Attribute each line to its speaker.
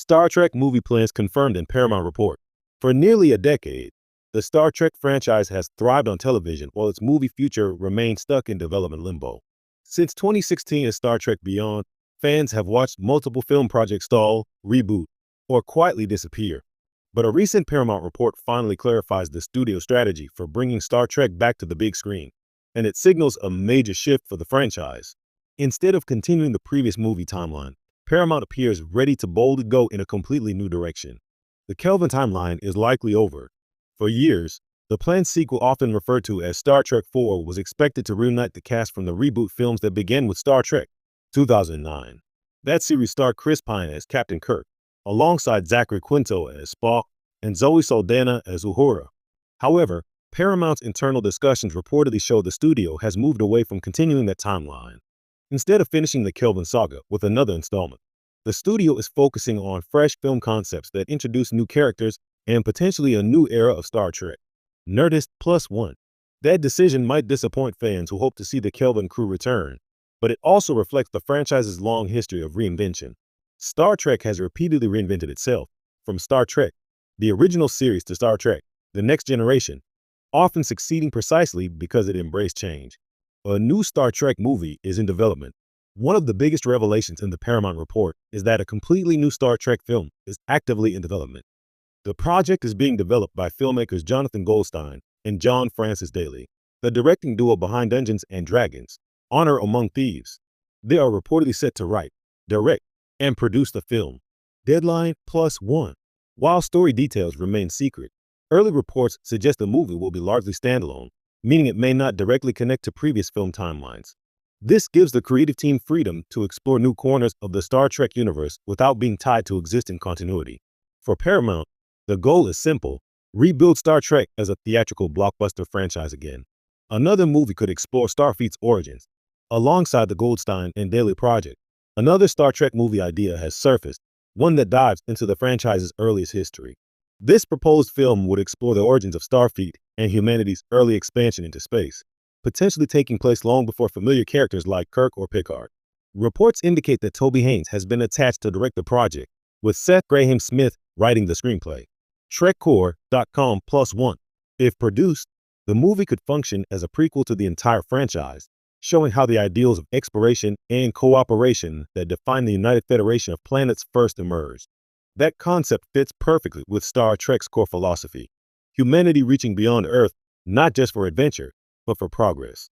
Speaker 1: Star Trek movie plans confirmed in Paramount report. For nearly a decade, the Star Trek franchise has thrived on television while its movie future remains stuck in development limbo. Since 2016 and Star Trek Beyond, fans have watched multiple film projects stall, reboot, or quietly disappear. But a recent Paramount report finally clarifies the studio's strategy for bringing Star Trek back to the big screen, and it signals a major shift for the franchise. Instead of continuing the previous movie timeline, Paramount appears ready to boldly go in a completely new direction. The Kelvin timeline is likely over. For years, the planned sequel, often referred to as Star Trek IV, was expected to reunite the cast from the reboot films that began with Star Trek 2009. That series starred Chris Pine as Captain Kirk, alongside Zachary Quinto as Spock and Zoe Saldana as Uhura. However, Paramount's internal discussions reportedly show the studio has moved away from continuing that timeline. Instead of finishing the Kelvin saga with another installment, the studio is focusing on fresh film concepts that introduce new characters and potentially a new era of Star Trek. Nerdist +1. That decision might disappoint fans who hope to see the Kelvin crew return, but it also reflects the franchise's long history of reinvention. Star Trek has repeatedly reinvented itself, from Star Trek, the original series, to Star Trek, The Next Generation, often succeeding precisely because it embraced change. A new Star Trek movie is in development. One of the biggest revelations in the Paramount report is that a completely new Star Trek film is actively in development. The project is being developed by filmmakers Jonathan Goldstein and John Francis Daly, the directing duo behind Dungeons and Dragons, Honor Among Thieves. They are reportedly set to write, direct, and produce the film. Deadline +1. While story details remain secret, early reports suggest the movie will be largely standalone, meaning it may not directly connect to previous film timelines. This gives the creative team freedom to explore new corners of the Star Trek universe without being tied to existing continuity. For Paramount, the goal is simple: rebuild Star Trek as a theatrical blockbuster franchise again. Another movie could explore Starfleet's origins. Alongside the Goldstein and Daly project, another Star Trek movie idea has surfaced, one that dives into the franchise's earliest history. This proposed film would explore the origins of Starfleet and humanity's early expansion into space, potentially taking place long before familiar characters like Kirk or Picard. Reports indicate that Toby Haynes has been attached to direct the project, with Seth Grahame-Smith writing the screenplay. TrekCore.com +1. If produced, the movie could function as a prequel to the entire franchise, showing how the ideals of exploration and cooperation that define the United Federation of Planets first emerged. That concept fits perfectly with Star Trek's core philosophy: humanity reaching beyond Earth, not just for adventure, but for progress.